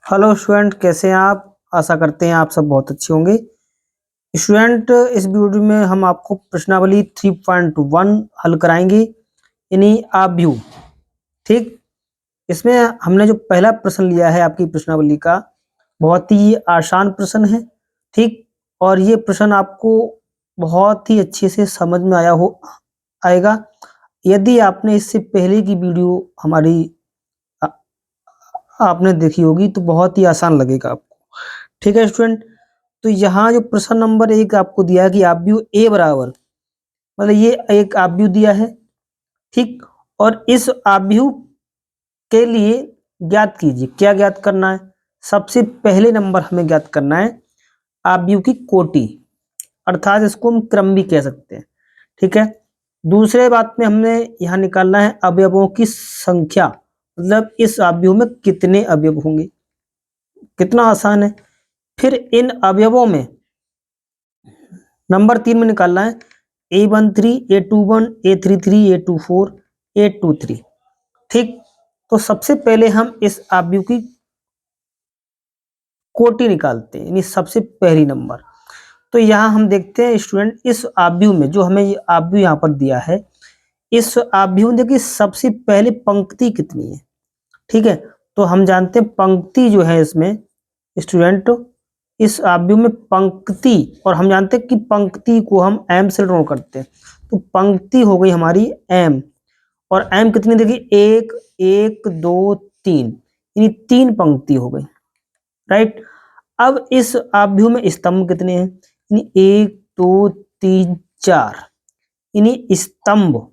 Hello student, कैसे हैं आप। आशा करते हैं आप सब बहुत अच्छे होंगे। स्टूडेंट, इस वीडियो में हम आपको प्रश्नावली 3.1 हल कराएंगे, यानी आप व्यू। ठीक, इसमें हमने जो पहला प्रश्न लिया है आपकी प्रश्नावली का, बहुत ही आसान प्रश्न है। ठीक, और ये प्रश्न आपको बहुत ही अच्छे से समझ में आएगा यदि आपने इससे पहले की वीडियो हमारी आपने देखी होगी, तो बहुत ही आसान लगेगा आपको। ठीक है स्टूडेंट, तो यहाँ जो प्रश्न नंबर 1 आपको दिया है कि आव्यूह ए बराबर, मतलब ये एक आव्यूह दिया है। ठीक, और इस आव्यूह के लिए ज्ञात कीजिए। क्या ज्ञात करना है? सबसे पहले नंबर हमें ज्ञात करना है आव्यूह की कोटि, अर्थात इसको हम क्रम भी कह सकते हैं। ठीक है, दूसरे बात में हमने यहाँ निकालना है अवयवों की संख्या, मतलब इस आव्यूह में कितने अवयव होंगे। कितना आसान है। फिर इन अवयवों में नंबर 3 में निकालना है A13, A21, A33, A24, A23। ठीक, तो सबसे पहले हम इस आव्यूह की कोटि निकालते हैं, यानी सबसे पहली नंबर। तो यहाँ हम देखते हैं स्टूडेंट, इस आव्यूह में जो हमें ये आव्यूह यहाँ पर दिया है, इस आव्यूह में देखिए सबसे पहले पंक्ति कितनी है। ठीक है, तो हम जानते हैं पंक्ति जो है इसमें स्टूडेंट, इस आव्यूह में पंक्ति, और हम जानते हैं कि पंक्ति को हम एम से ड्रॉ करते हैं, तो पंक्ति हो गई हमारी एम। और एम कितनी देखिए, एक, एक, दो, तीन, यानी 3 पंक्ति हो गई। राइट, अब इस आव्यूह में स्तंभ कितने हैं, यानी 1, 2, 3, 4, यानी स्तंभ,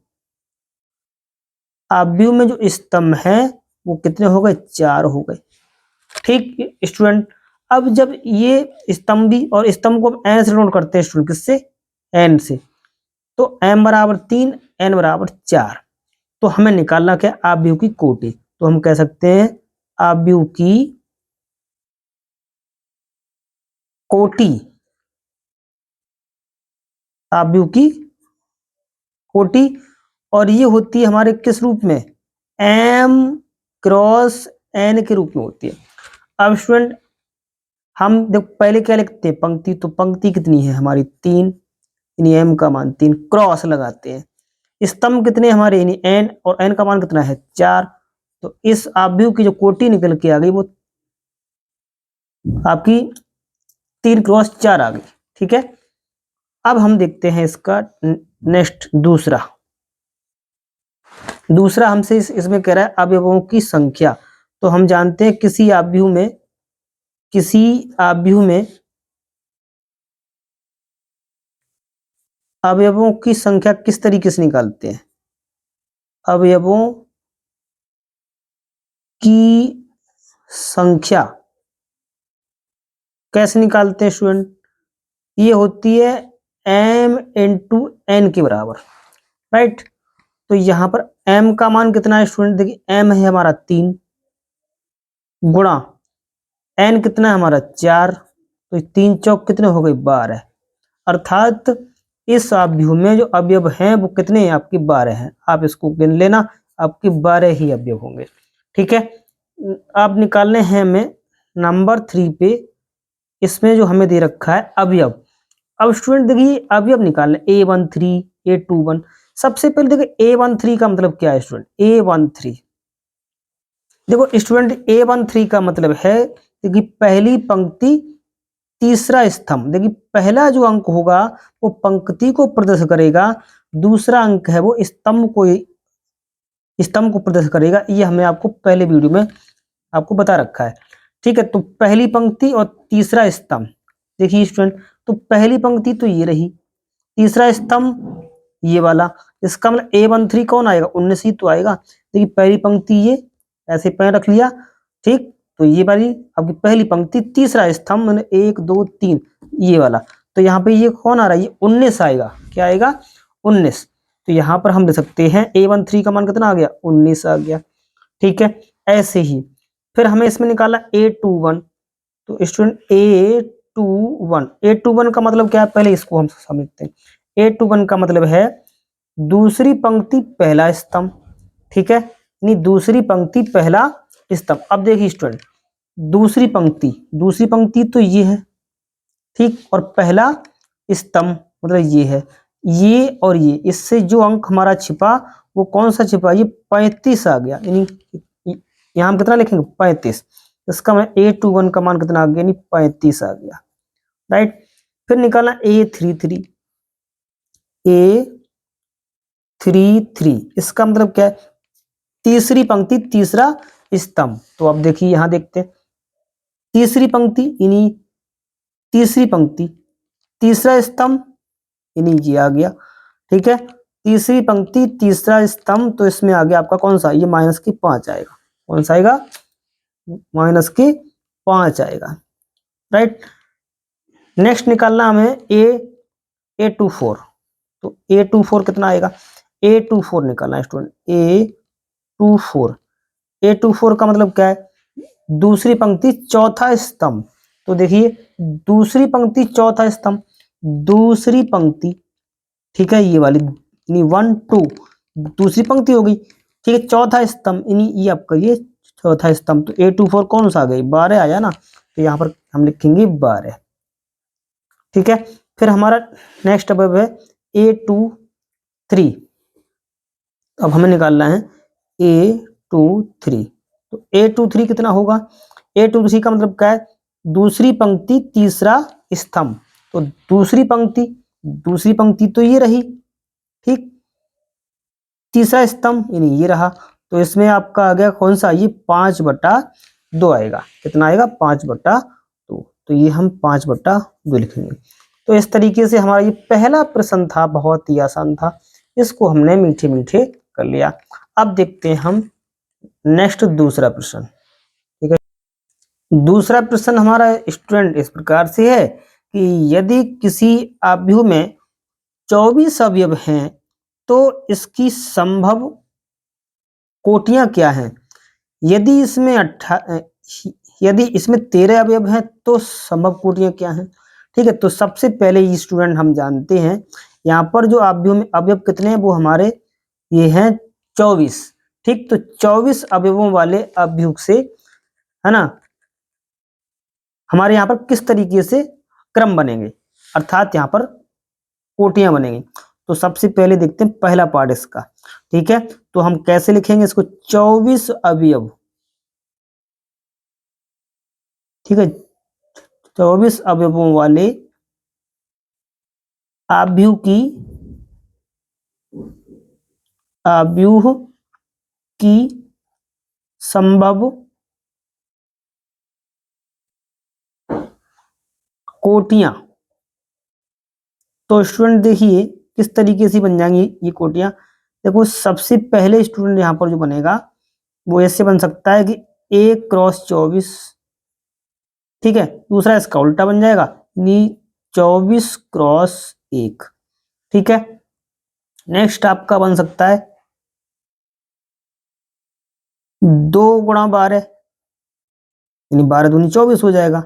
आव्यूह में जो स्तंभ है वो कितने हो गए, 4 हो गए। ठीक स्टूडेंट, अब जब ये स्तंभी और स्तंभ को हम एन से नोट करते हैं स्टूडेंट, किससे, एन से, तो एम बराबर 3, एन बराबर 4। तो हमें निकालना क्या, आव्यूह की कोटि। तो हम कह सकते हैं आव्यूह की कोटि, आव्यूह की कोटि, और ये होती है हमारे किस रूप में, एम क्रॉस एन के रूप में होती है। अब स्टूडेंट, हम देख पहले क्या लिखते हैं, पंक्ति, तो पंक्ति कितनी है हमारी 3, यानी एम का मान 3, क्रॉस लगाते हैं। स्तंभ कितने हमारे, यानी एन, और एन का मान कितना है, 4। तो इस आव्यूह की जो कोटि निकल के आ गई वो आपकी 3 क्रॉस 4 आ गई। ठीक है, अब हम देखते हैं इसका नेक्स्ट दूसरा हमसे इसमें कह रहा है अवयवों की संख्या। तो हम जानते हैं किसी आव्यूह में अवयवों की संख्या किस तरीके से निकालते हैं, अवयवों की संख्या कैसे निकालते हैं स्टूडेंट, ये होती है m इंटू एन के बराबर। राइट, तो यहां पर m का मान कितना है स्टूडेंट, देखिए m है हमारा 3, गुणा n कितना है हमारा 4, तो 3 चौक कितने हो गए, 12। अर्थात इस आव्यूह में जो अवयव हैं वो कितने हैं, आपके 12 हैं। आप इसको गिन लेना, आपके 12 ही अवयव होंगे। ठीक है, आप निकालने हैं हमें नंबर 3 पे, इसमें जो हमें दे रखा है अवयव। अब स्टूडेंट देखिए अवयव निकालने, A13, A21। सबसे पहले देखिए A13 का मतलब क्या है स्टूडेंट, A13 देखो स्टूडेंट, A13 का मतलब है देखिए पहली पंक्ति तीसरा स्तंभ। देखिए पहला जो अंक होगा वो पंक्ति को प्रदर्शित करेगा, दूसरा अंक है वो स्तंभ को प्रदर्शित करेगा। ये हमने आपको पहले वीडियो में आपको बता रखा है। ठीक है, तो पहली पंक्ति और तीसरा स्तंभ, देखिए स्टूडेंट, तो पहली पंक्ति तो ये रही, तीसरा स्तंभ ये वाला, इसका मतलब A13 कौन आएगा, 19 ही तो आएगा। देखिए पहली पंक्ति ये ऐसे पैर रख लिया। ठीक, तो ये वाली आपकी पहली पंक्ति, तीसरा स्तंभ मैंने 1, 2, 3 ये वाला, तो यहाँ पे ये कौन आ रहा है, ये 19 आएगा। क्या आएगा, 19। तो यहाँ पर हम दे सकते हैं A13 का मान कितना आ गया, 19 आ गया। ठीक है, ऐसे ही फिर हमें इसमें निकाला A21। तो स्टूडेंट A21 का मतलब क्या है, पहले इसको हम समझते हैं। A21 का मतलब है दूसरी पंक्ति पहला स्तंभ। ठीक है, यानी दूसरी पंक्ति पहला स्तंभ। अब देखिए स्टूडेंट, दूसरी पंक्ति तो ये है, ठीक, और पहला स्तंभ मतलब ये है, ये और ये, इससे जो अंक हमारा छिपा वो कौन सा छिपा, ये 35 आ गया, यानी यहाँ हम कितना लिखेंगे 35, इसका मैं A21 का मान कितना आ गया, यानी 35 आ गया, राइट। फिर निकालना A33, A33 इसका मतलब क्या है, तीसरी पंक्ति तीसरा स्तंभ। तो अब देखिए यहां देखते हैं, तीसरी पंक्ति यानी तीसरी पंक्ति तीसरा स्तंभ, यानी ये आ गया, ठीक है, तीसरी पंक्ति तीसरा स्तंभ, तो इसमें आ गया आपका कौन सा, ये -5 आएगा, कौन सा आएगा, -5 आएगा, राइट। नेक्स्ट निकालना हमें A24, तो A24 कितना आएगा, A24 निकालना है स्टूडेंट, A24 का मतलब क्या है, दूसरी पंक्ति चौथा स्तंभ। तो देखिए दूसरी पंक्ति चौथा स्तंभ, दूसरी पंक्ति, ठीक है, ये वाली 1 2 दूसरी पंक्ति हो गई, ठीक है, चौथा स्तंभ, ये आपका ये चौथा स्तंभ, तो A24 कौन सा आ गई, 12 आया ना, तो यहाँ पर हम लिखेंगे 12, ठीक है। फिर हमारा नेक्स्ट अब है A23, अब हमें निकालना है A23, तो A23 कितना होगा, A23 का मतलब क्या है, दूसरी पंक्ति तीसरा स्तंभ, तो दूसरी पंक्ति तो ये रही, ठीक, तीसरा स्तंभ यानी ये रहा, तो इसमें आपका आ गया कौन सा, ये 5/2 आएगा, कितना आएगा 5/2, तो ये हम 5/2 लिखेंगे। तो इस तरीके से हमारा ये पहला प्रश्न था, बहुत ही आसान था, इसको हमने मीठे मीठे कर लिया। अब देखते हैं हम नेक्स्ट दूसरा प्रश्न, ठीक है। दूसरा प्रश्न हमारा स्टूडेंट इस प्रकार से है कि यदि किसी आव्यूह में 24 अवयव हैं तो इसकी संभव कोटियां क्या हैं, यदि इसमें 13 अवयव हैं तो संभव कोटियां क्या हैं, ठीक है। तो सबसे पहले ये स्टूडेंट हम जानते हैं यहाँ पर जो आव्यूह में अवयव कितने हैं, वो हमारे ये हैं 24, ठीक, तो 24 अवयवों वाले आव्यूह से, है ना, हमारे यहाँ पर किस तरीके से क्रम बनेंगे, अर्थात यहाँ पर कोटियां बनेंगी। तो सबसे पहले देखते हैं पहला पार्ट इसका, ठीक है, तो हम कैसे लिखेंगे इसको, 24 अवयव, ठीक है, 24 अवयवों वाले आव्यूह की संभव कोटियां। तो स्टूडेंट देखिए किस तरीके से बन जाएंगी ये कोटियां, देखो सबसे पहले स्टूडेंट यहाँ पर जो बनेगा वो ऐसे बन सकता है कि A×24, ठीक है, दूसरा इसका उल्टा बन जाएगा, 24×1, ठीक है। नेक्स्ट आपका बन सकता है 2×12, यानी 12×2 24 हो जाएगा,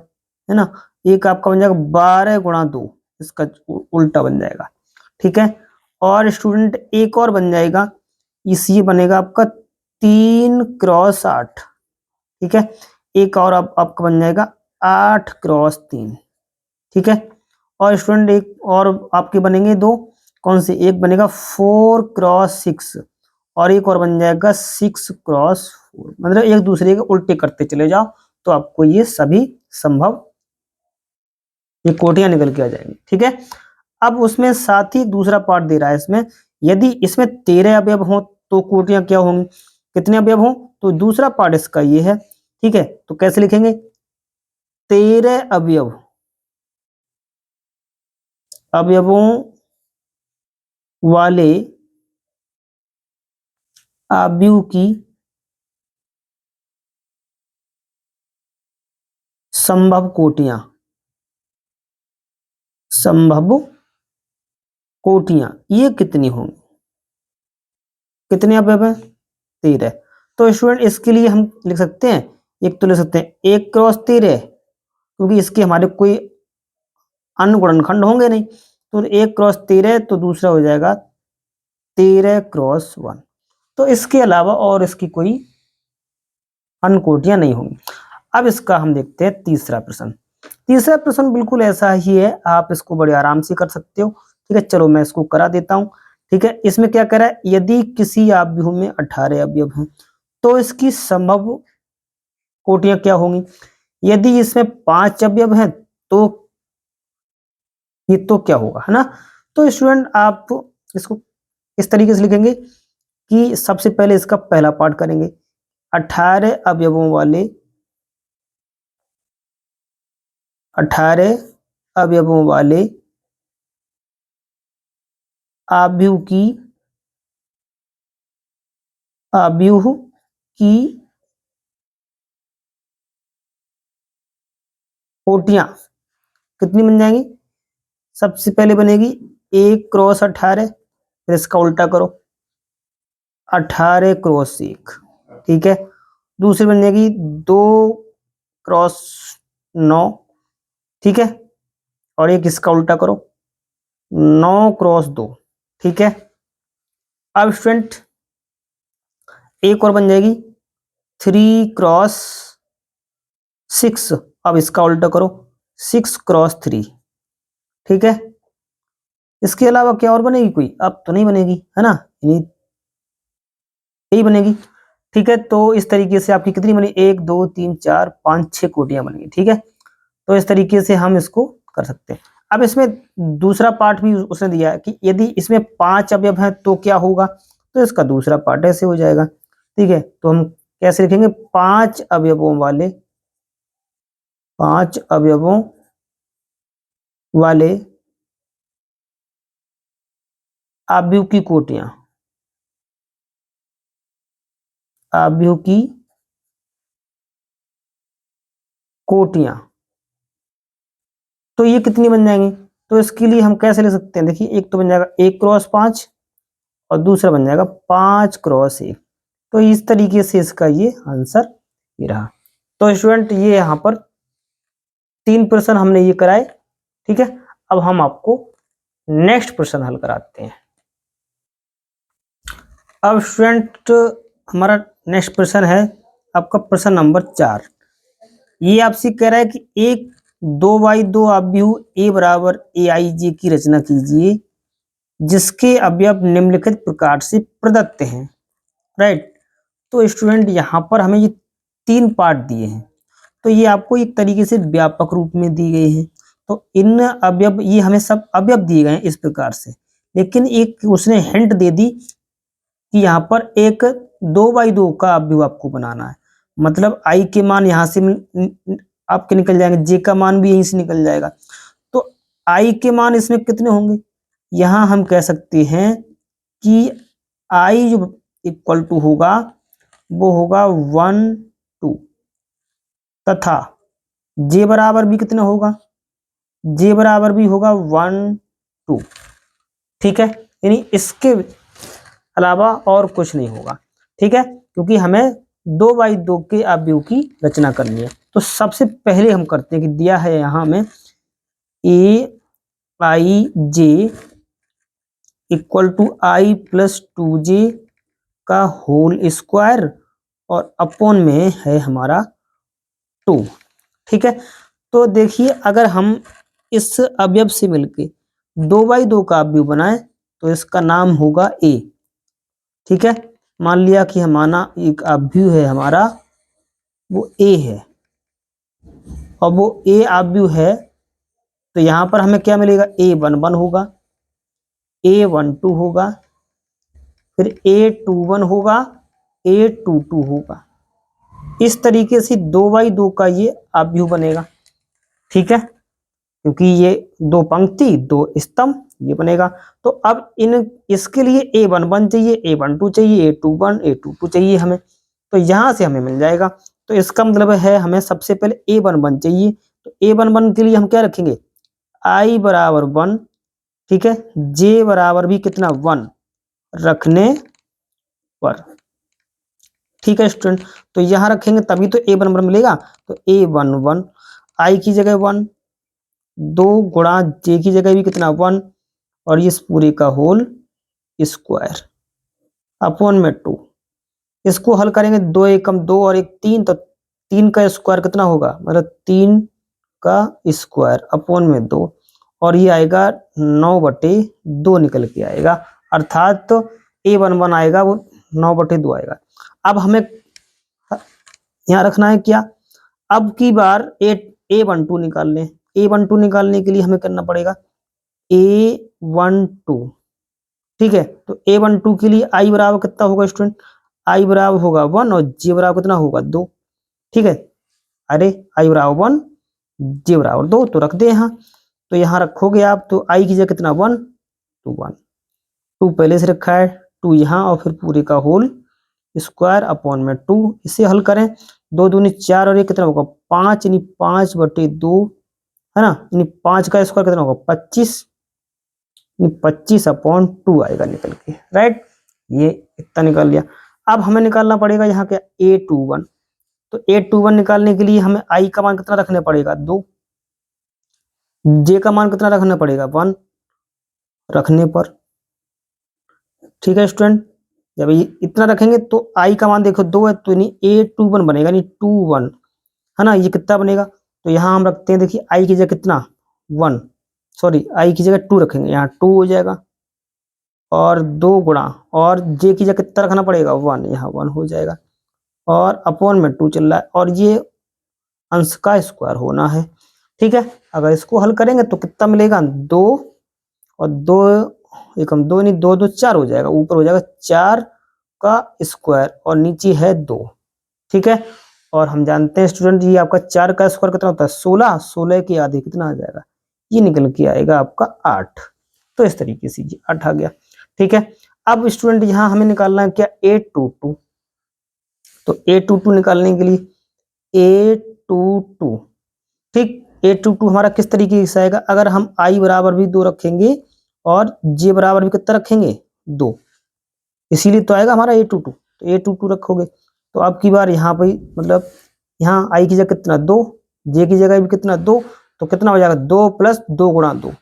है ना। एक आपका बन जाएगा 12×2, इसका उल्टा बन जाएगा, ठीक है। और स्टूडेंट एक और बन जाएगा, ये बनेगा आपका 3×8, ठीक है, एक और आपका बन जाएगा 8×3, ठीक है। और स्टूडेंट एक और आपके बनेंगे दो, कौन से, एक बनेगा 4×6 और एक और बन जाएगा 6×4, मतलब एक दूसरे के उल्टे करते चले जाओ तो आपको ये सभी संभव ये कोटियां निकल के आ जाएंगी, ठीक है। अब उसमें साथ ही दूसरा पार्ट दे रहा है इसमें, यदि इसमें 13 अवयव हो तो कोटियां क्या होंगी, कितने अवयव हो, तो दूसरा पार्ट इसका ये है, ठीक है। तो कैसे लिखेंगे, 13 अवयवों वाले आव्यूह की संभव कोटियां ये कितनी होंगी, कितने अवयव है 13। तो स्टूडेंट इसके लिए हम लिख सकते हैं, एक तो लिख सकते हैं 1×13, क्योंकि इसके हमारे कोई अन्य गुणनखंड होंगे नहीं, तो 1×13, तो दूसरा हो जाएगा 13×1, तो इसके अलावा और इसकी कोई अन्य कोटियां नहीं होंगी। अब इसका हम देखते हैं तीसरा प्रश्न। तीसरा प्रश्न बिल्कुल ऐसा ही है, आप इसको बड़े आराम से कर सकते हो। ठीक है, चलो मैं इसको करा देता हूं। ठीक है, इसमें क्या कह रहा है, यदि किसी अवयव में 18 अवयव हैं तो इसकी संभव कोटियां क्या होंगी। यदि इसमें 5 अवयव हैं तो ये तो क्या होगा, है ना। तो स्टूडेंट आप इसको इस तरीके से लिखेंगे कि सबसे पहले इसका पहला पार्ट करेंगे, 18 अवयवों वाले 18 अवयवों वाले अवयव की कोटियां कितनी बन जाएंगी। सबसे पहले बनेगी 1 क्रॉस 18, फिर इसका उल्टा करो 18 क्रॉस 1। ठीक है, दूसरी बन जाएगी 2 क्रॉस 9। ठीक है, और एक इसका उल्टा करो 9 क्रॉस 2। ठीक है, अब स्टूडेंट एक और बन जाएगी 3 क्रॉस 6। अब इसका उल्टा करो 6 क्रॉस 3। ठीक है, इसके अलावा क्या और बनेगी कोई, अब तो नहीं बनेगी, है ना, यही बनेगी। ठीक है, तो इस तरीके से आपकी कितनी बनी, 1 2 3 4 5 6 कोटियां बनेंगी। ठीक है, तो इस तरीके से हम इसको कर सकते हैं। अब इसमें दूसरा पार्ट भी उसने दिया है कि यदि इसमें 5 अवयव हैं तो क्या होगा, तो इसका दूसरा पार्ट ऐसे हो जाएगा। ठीक है, तो हम कैसे लिखेंगे, 5 अवयवों वाले 5 अवयवों वाले अवयव की कोटियां, अवयव की कोटियां, तो ये कितनी बन जाएंगी। तो इसके लिए हम कैसे ले सकते हैं, देखिए एक तो बन जाएगा 1 क्रॉस 5 और दूसरा बन जाएगा 5 क्रॉस 1। तो इस तरीके से इसका ये आंसर ये रहा। तो स्टूडेंट ये यहाँ पर 3 प्रश्न हमने ये कराए। ठीक है, अब हम आपको नेक्स्ट प्रश्न हल कराते हैं। अब स्टूडेंट हमारा नेक्स्ट प्रश्न है आपका प्रश्न नंबर 4। ये आपसे कह रहा है कि एक 2x2 अवयव a बराबर aij की रचना कीजिए जिसके अवयव निम्नलिखित प्रकार से प्रदत्त हैं। राइट, तो स्टूडेंट यहाँ पर हमें ये 3 पार्ट दिए हैं, तो ये आपको एक तरीके से व्यापक रूप में दी गई है। तो इन अवयव, ये हमें सब अवयव दिए गए हैं इस प्रकार से, लेकिन एक उसने हिंट दे दी कि यहाँ पर एक 2x2 का अवयव आपको बनाना है। मतलब आई के मान यहाँ से आपके निकल जाएंगे, जे का मान भी यहीं से निकल जाएगा। तो आई के मान इसमें कितने होंगे, यहाँ हम कह सकते हैं कि आई जो इक्वल टू होगा वो होगा 1 2, तथा जे बराबर भी कितना होगा, जे बराबर भी होगा 1 2। ठीक है, यानी इसके अलावा और कुछ नहीं होगा। ठीक है, क्योंकि हमें 2x2 के अवयव की रचना करनी है। तो सबसे पहले हम करते हैं कि दिया है यहां हमें aij equal to i plus 2j का होल स्क्वायर और अपॉन में है हमारा 2। ठीक है, तो देखिए अगर हम इस अवयव से मिलके 2x2 का अवयव बनाए तो इसका नाम होगा a। ठीक है, मान लिया कि हमारा एक अवयव है हमारा वो a है और वो a अवयव है, तो यहां पर हमें क्या मिलेगा, a11 होगा, a12 होगा, फिर a21 होगा, a22 होगा। इस तरीके से 2x2 का ये अवयव बनेगा। ठीक है, क्योंकि ये 2 पंक्ति 2 स्तंभ ये बनेगा। तो अब इसके लिए a11 चाहिए, a12 चाहिए, a21 a22 चाहिए हमें, तो यहां से हमें मिल जाएगा। तो इसका मतलब है हमें सबसे पहले a11 चाहिए, तो a11 के लिए हम क्या रखेंगे, i बराबर 1। ठीक है, j बराबर भी कितना 1 रखने पर। ठीक है स्टूडेंट, तो यहां रखेंगे तभी तो a11 मिलेगा। तो a11 i की जगह 1, 2 गुणा j की जगह भी कितना 1 और इस पूरे का होल स्क्वायर अपॉन में 2। इसको हल करेंगे, 2 एकम 2 और 1 3, तो 3 का स्क्वायर कितना होगा, मतलब 3 का स्क्वायर अपॉन में 2, और ये आएगा 9/2 निकल के आएगा, अर्थात तो A11 आएगा वो 9/2 आएगा। अब हमें यहाँ रखना है क्या, अब की बार A12 निकाल लें। A12 निकालने के लिए हमें करना पड़ेगा A12, ठीक है। तो A12 के लिए I बराबर कितना होगा स्टूडेंट, I बराबर होगा 1 और J बराबर कितना होगा 2, ठीक है। अरे I बराबर 1 J बराबर 2 तो रख दे यहाँ, तो यहाँ रखोगे आप तो I की जगह कितना 1 तो 1, 2 पहले से रखा है, 2 यहाँ और फिर पूरे का होल स्क्वायर अपॉन में 2। इसे हल करें, 2 दूनी 4 और ये कितना होगा 5, यानी 5/2 है ना, यानी 5 का स्क्वायर कितना होगा 25, 25/2 आएगा निकल के, राइट। ये इतना निकाल लिया। अब हमें निकालना पड़ेगा यहाँ क्या A21, तो A21 निकालने के लिए हमें I का मान कितना रखना पड़ेगा 2, J का मान कितना रखना पड़ेगा 1 रखने पर, ठीक है स्टूडेंट। जब ये इतना रखेंगे तो I का मान देखो 2 है, तो यानी A21 बनेगा, यानी 21 है ना, ये कितना बनेगा, तो यहाँ हम रखते हैं, देखिए I की जगह कितना 1, सॉरी I की जगह 2 रखेंगे, यहाँ 2 हो जाएगा, और 2 गुणा, और J की जगह कितना रखना पड़ेगा 1, यहाँ 1 हो जाएगा, और अपॉन में 2 चल रहा है, और ये अंश का स्क्वायर होना है, ठीक है। अगर इसको हल करेंगे तो कितना मिलेगा 2 और 2 एकम 2, नहीं 2 2 4 हो जाएगा, ऊपर हो जाएगा 4 का स्क्वायर और नीचे है 2, ठीक है। और हम जानते हैं स्टूडेंट ये आपका 4 का स्क्वायर कितना होता है 16, 16 के आधे कितना आ जाएगा, ये निकल के आएगा आपका 8। तो इस तरीके से ये 8 आ गया, ठीक है। अब स्टूडेंट यहाँ हमें निकालना है क्या A22, तो A22 निकालने के लिए A22, ठीक, A22 हमारा किस तरीके से आएगा, अगर हम I बराबर भी 2 रखेंगे और J बराबर भी कितना रखेंगे 2, इसीलिए तो आएगा हमारा A22, तो A22 रखोगे तो अब की बार यहाँ पे मतलब यहाँ I की जगह कितना 2, J की जगह भी कितना 2, तो कितना हो जाएगा 2 + 2 × 2 है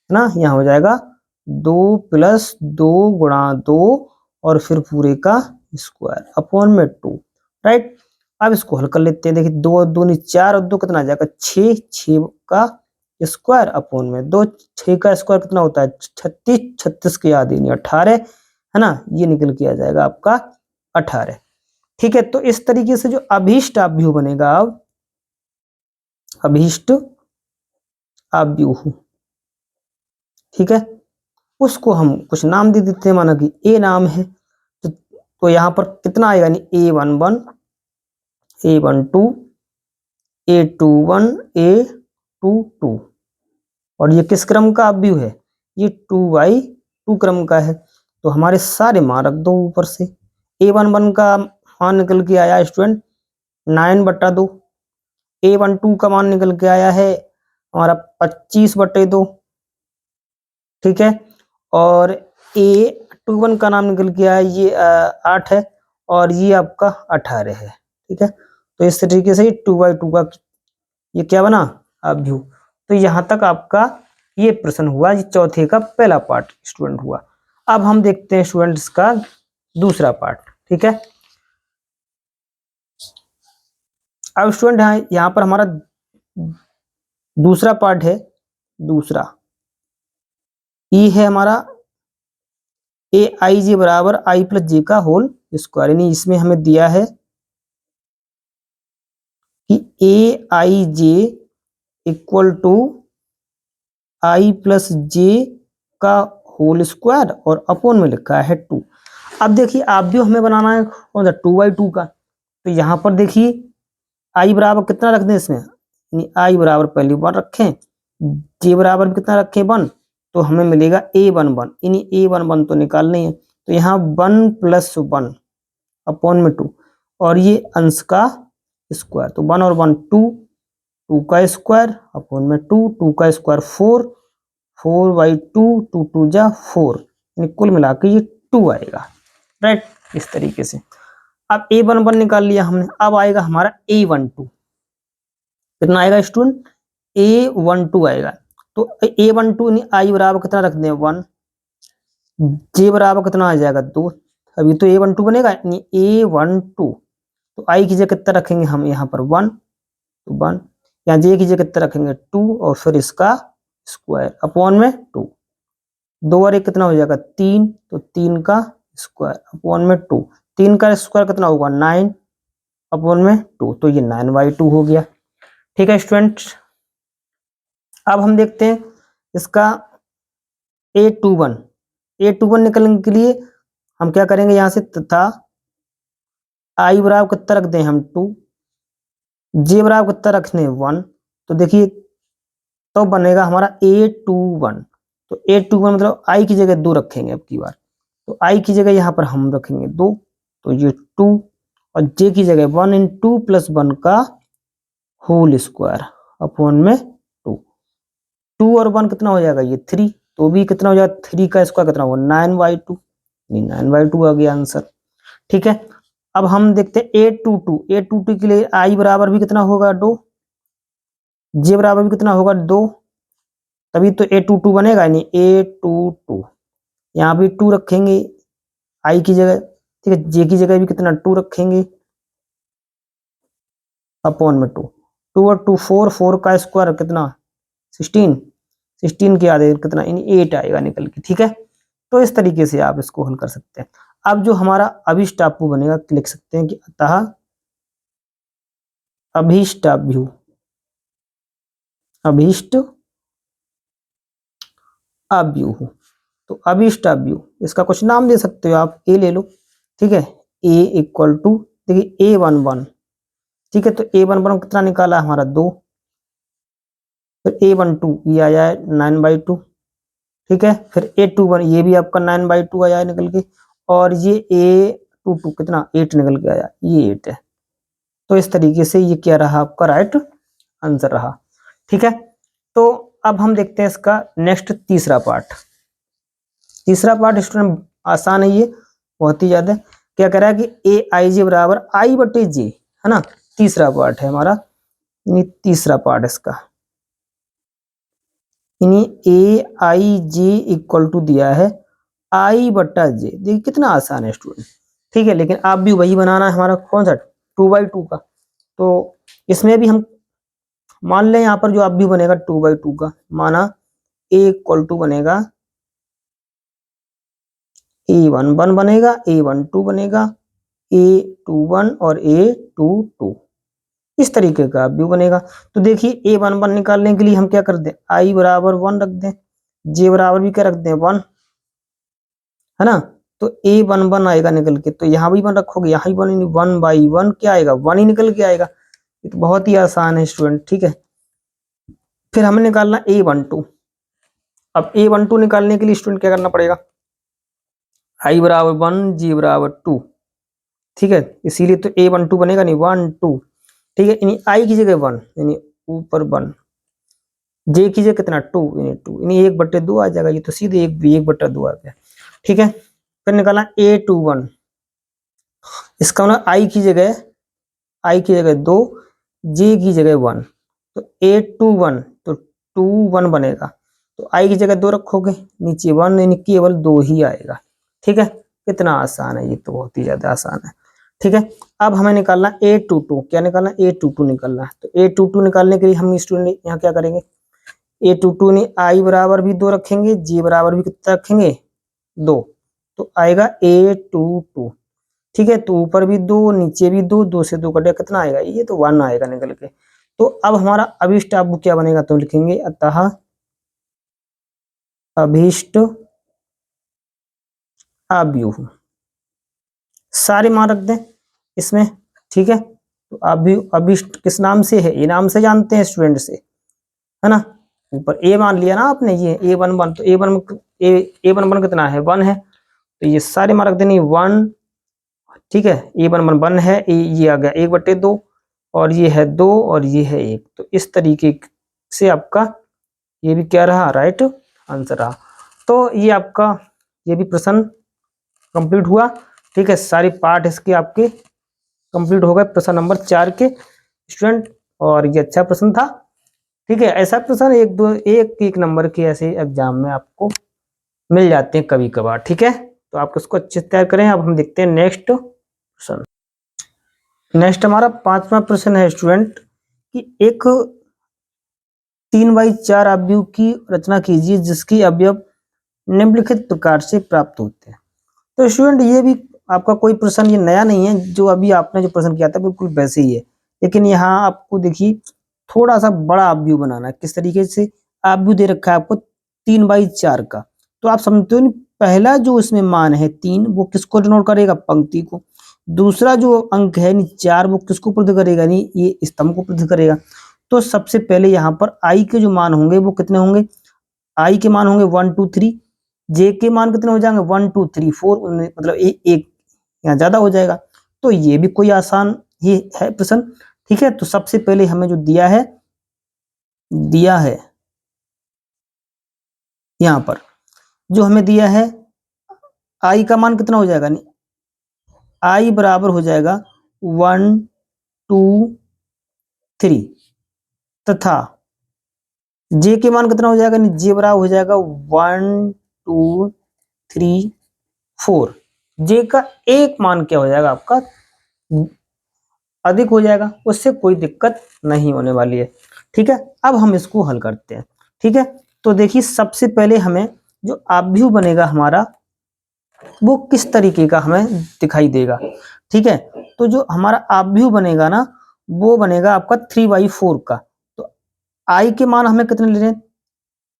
ना, यहाँ हो जाएगा 2 + 2 × 2 और फिर पूरे का स्क्वायर अपॉन में 2, राइट। अब इसको हल कर लेते हैं, देखिए 2 दूनी 4 और 2 कितना आ जाएगा 6, 6 का स्क्वायर अपॉन में 2, 6 का स्क्वायर कितना होता है 36, 36 के आधे यानी 18 है ना, ये निकल के आ जाएगा आपका 18, ठीक है। तो इस तरीके से जो अभीष्ट आव्यूह बनेगा, अब अभीष्ट आव्यूह, ठीक है, उसको हम कुछ नाम दे देते हैं, माना कि ए नाम है, तो यहाँ पर कितना आएगा, यानी A11, A12, A21, A22, और ये किस क्रम का अव्यूह है, ये 2/2 क्रम का है, तो हमारे सारे मान रख दो ऊपर से। A11 का मान निकल के आया स्टूडेंट 9/2, A12 का मान निकल के आया है हमारा 25/2, ठीक है, और A21 का नाम निकल के आया ये 8 है, और ये आपका 18 है, ठीक है। तो इस तरीके से 2/2 का ये क्या बना अव्यूह। तो यहाँ तक आपका ये प्रश्न हुआ, ये चौथे का पहला पार्ट स्टूडेंट हुआ। अब हम देखते हैं स्टूडेंट्स का दूसरा पार्ट, ठीक है। अब स्टूडेंट यहाँ पर हमारा दूसरा पार्ट है, दूसरा ये है हमारा AIJ बराबर I + J का होल स्क्वायर, यानी इसमें हमें दिया है कि AIJ = I + J का होल स्क्वायर और अपॉन में लिखा है 2। अब देखिए आव्यूह हमें बनाना है कौन सा 2/2 का, तो यहाँ पर देखिए I बराबर कितना रख दें इसमें, यानी I बराबर पहली बार रखें, J बराबर कितना रखें 1, तो हमें मिलेगा A11, यानी A11 तो निकालने हैं, तो यहाँ 1 + 1 अपॉन में 2, और ये अंश का स्क्वायर, तो 1 और 1 2, 2 का स्क्वायर अपॉन में 2, 2 का स्क्वायर 4, 4/2, 2 2 जा 4, यानी कुल मिला के ये 2 आएगा, राइट, इस तरीके से। अब A11 निकाल लिया हमने, अब आएगा हमारा A12, कितना आएगा स्टूडेंट A12 आएगा, तो A12 यानी I बराबर कितना रख दें 1, J बराबर कितना आ जाएगा 2, अभी तो A12 बनेगा, यानी A12 तो आई की जगह कितना रखेंगे हम यहाँ पर 1, तो 1, यहाँ जे की जगह कितना रखेंगे 2 और फिर इसका स्क्वायर अपॉन में 2, 2 और 1 कितना हो जाएगा 3, तो 3 का स्क्वायर अपॉन में 2, 3 का स्क्वायर कितना होगा 9 अपॉन में 2, तो ये 9/2 हो गया। ठीक है स्टूडेंट, अब हम देखते हैं इसका A21 निकलने के लिए हम क्या करेंगे यहाँ से, तथा आई बराबर कितना रख दें हम 2, जे बराबर कितना रखने 1, तो देखिए तो बनेगा हमारा A21, तो A21 मतलब आई की जगह 2 रखेंगे अब की बार, तो आई की जगह यहाँ पर हम रखेंगे 2, तो ये 2 और जे की जगह 1 इन 2 + 1 का होल स्क्वायर अपॉन में 2, 2 और 1 कितना हो जाएगा ये 3, तो भी कितना हो जाएगा 3 का स्क्वायर कितना होगा 9/2, 9/2 आ गया आंसर। ठीक है, अब हम देखते हैं A22 के लिए आई बराबर भी कितना होगा 2, जे बराबर भी कितना होगा 2, तभी तो A22 बनेगा, यानी A22 यहाँ भी 2 रखेंगे आई की जगह, ठीक है, जे की जगह भी कितना 2 रखेंगे अपॉन में 2, 2 और 2 4, 4 का स्क्वायर कितना 16, 16 के आधे कितना 8 आएगा निकल के। ठीक है, तो इस तरीके से आप इसको हल कर सकते हैं। अब जो हमारा अभिष्ट टापू बनेगा लिख सकते हैं कि अतः अभिष्टाभ्यू, अभिष्ट अभ्यू, तो अभिष्टाभ्यू इसका कुछ नाम दे सकते हो आप, ए ले लो, ठीक है, A = देखिए A11, ठीक है, तो A11 कितना निकाला हमारा 2, फिर A12 ये आया है 9/2, ठीक है, फिर A21 ये भी आपका 9/2 आया है निकल के, और ये A22 कितना 8 निकल के आया, ये 8 है। तो इस तरीके से ये क्या रहा आपका राइट आंसर रहा। ठीक है, तो अब हम देखते हैं इसका नेक्स्ट तीसरा पार्ट। तीसरा पार्ट स्टूडेंट आसान है, ये बहुत ही ज्यादा। क्या कह रहा है कि AIJ बराबर I/J, है ना, तीसरा पार्ट है हमारा, तीसरा पार्ट इसका, AIJ = दिया है I/J। देखिए कितना आसान है स्टूडेंट, ठीक है, लेकिन आप भी वही बनाना है हमारा कौन सा 2/2 का, तो इसमें भी हम मान लें यहाँ पर जो आप भी बनेगा 2/2 का, माना A = बनेगा A11 बनेगा, A12 बनेगा, A21 और A22, इस तरीके का व्यू बनेगा। तो देखिए A11 निकालने के लिए हम क्या कर दें, I बराबर 1 रख दें, J बराबर भी क्या रख दें 1, है ना, तो A11 आएगा निकल के, तो यहाँ भी 1 रखोगे, यहाँ भी 1, 1/1 क्या आएगा 1 ही निकल के आएगा। ये तो बहुत ही आसान है स्टूडेंट। ठीक है, फिर हमें निकालना A12। अब A12 निकालने के लिए स्टूडेंट क्या करना पड़ेगा, I बराबर 1, J बराबर 2, ठीक है, इसीलिए तो A12 बनेगा नहीं 1 2, ठीक है, यानी I की जगह 1 यानी ऊपर 1, J की जगह कितना 2 यानी 2, यानी 1/2 आ जाएगा, ये तो सीधे 1/2 आ गया। ठीक है, फिर निकालना A21, इसका मतलब I की जगह 2, J की जगह 1, तो A21 तो 2 1 बनेगा, तो I की जगह 2 रखोगे, नीचे 1 यानी केवल 2 ही आएगा। ठीक है, कितना आसान है, ये तो बहुत ही ज्यादा आसान है। ठीक है, अब हमें निकालना A22, क्या निकालना A22 निकालना है, तो A22 निकालने के लिए हम स्टूडेंट यहाँ क्या करेंगे, A22 ने I बराबर भी 2 रखेंगे, J बराबर भी कितना रखेंगे 2, तो आएगा A22। ठीक है, तो ऊपर भी 2 नीचे भी 2, 2 से 2 कटे कितना आएगा, ये तो 1 आएगा निकल के। तो अब हमारा अभिष्ट अब क्या बनेगा, तो लिखेंगे अतः अभिष्ट अव्यूह, सारे मान रख दें इसमें। ठीक है, तो अभिष्ट किस नाम से है, ये नाम से जानते हैं स्टूडेंट से, है ना, ऊपर A मान लिया ना आपने, ये A11, तो A11 कितना है 1 है, तो ये सारे मान रख देने 1। ठीक है, A11 1 है, ये आ गया 1/2, और ये है 2 और ये है 1, तो इस तरीके से आपका ये भी क्या रहा राइट आंसर रहा। तो ये आपका ये भी प्रश्न कंप्लीट हुआ। ठीक है, सारे पार्ट इसके आपके कंप्लीट हो गए प्रश्न नंबर 4 के स्टूडेंट, और ये अच्छा प्रश्न था। ठीक है, ऐसा प्रश्न एक नंबर के ऐसे एग्जाम में आपको मिल जाते हैं कभी कभार। ठीक है, तो आप उसको अच्छे से तैयार करें। अब हम देखते हैं नेक्स्ट प्रश्न। नेक्स्ट हमारा 5वां प्रश्न है स्टूडेंट कि एक 3/4 अवयव की रचना कीजिए जिसकी अवयव निम्नलिखित प्रकार से प्राप्त होते हैं। तो स्टूडेंट ये भी आपका कोई प्रश्न ये नया नहीं है, जो अभी आपने जो प्रश्न किया था बिल्कुल वैसे ही है, लेकिन यहाँ आपको देखिए थोड़ा सा बड़ा अवयव बनाना है। किस तरीके से अवयव दे रखा है आपको 3/4 का, तो आप समझते हो पहला जो इसमें मान है 3 वो किसको डिनोट करेगा, पंक्ति को। दूसरा जो अंक है 4 वो किसको प्रदर्शित करेगा, नहीं ये स्तंभ को प्रदर्शित करेगा। तो सबसे पहले यहाँ पर आई के जो मान होंगे वो कितने होंगे, आई के मान होंगे 1 2 3, जे के मान कितने हो जाएंगे 1 2 3 4, मतलब एक यहाँ ज्यादा हो जाएगा। तो ये भी कोई आसान ही है प्रश्न। ठीक है, तो सबसे पहले हमें जो दिया है यहाँ पर जो हमें दिया है आई का मान कितना हो जाएगा, नहीं आई बराबर हो जाएगा 1 2 3 तथा जे के मान कितना हो जाएगा, नहीं जे बराबर हो जाएगा 1 2 3 4। जे का एक मान क्या हो जाएगा आपका अधिक हो जाएगा, उससे कोई दिक्कत नहीं होने वाली है। ठीक है, अब हम इसको हल करते हैं। ठीक है, तो देखिए सबसे पहले हमें जो अवयव बनेगा हमारा वो किस तरीके का हमें दिखाई देगा। ठीक है, तो जो हमारा अवयव बनेगा ना वो बनेगा आपका 3/4 का। तो आई के मान हमें कितने लेने,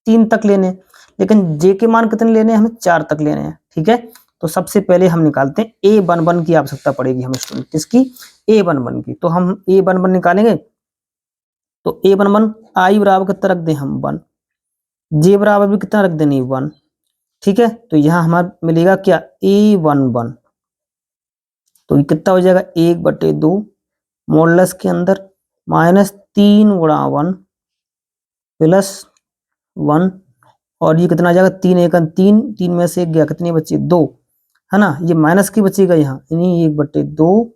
3 तक लेने, लेकिन जे के मान कितने लेने, हमें 4 तक लेने हैं। ठीक है, तो सबसे पहले हम निकालते हैं A11 की आवश्यकता पड़ेगी हमें स्टूडेंट, किसकी, A11 की। तो हम A11 निकालेंगे, तो A11 आई बराबर कितना रख दें हम 1, जे बराबर भी कितना रख देनी 1। ठीक है, तो यहाँ हमारा मिलेगा क्या A11, तो ये कितना हो जाएगा 1/2 मॉडुलस के अंदर -3 गुणा 1 प्लस 1, और ये कितना आ जाएगा 3 1 3, 3 में से 1 गया, कितने बचे 2, है ना, ये माइनस की बचेगा यहाँ, यानी 1/2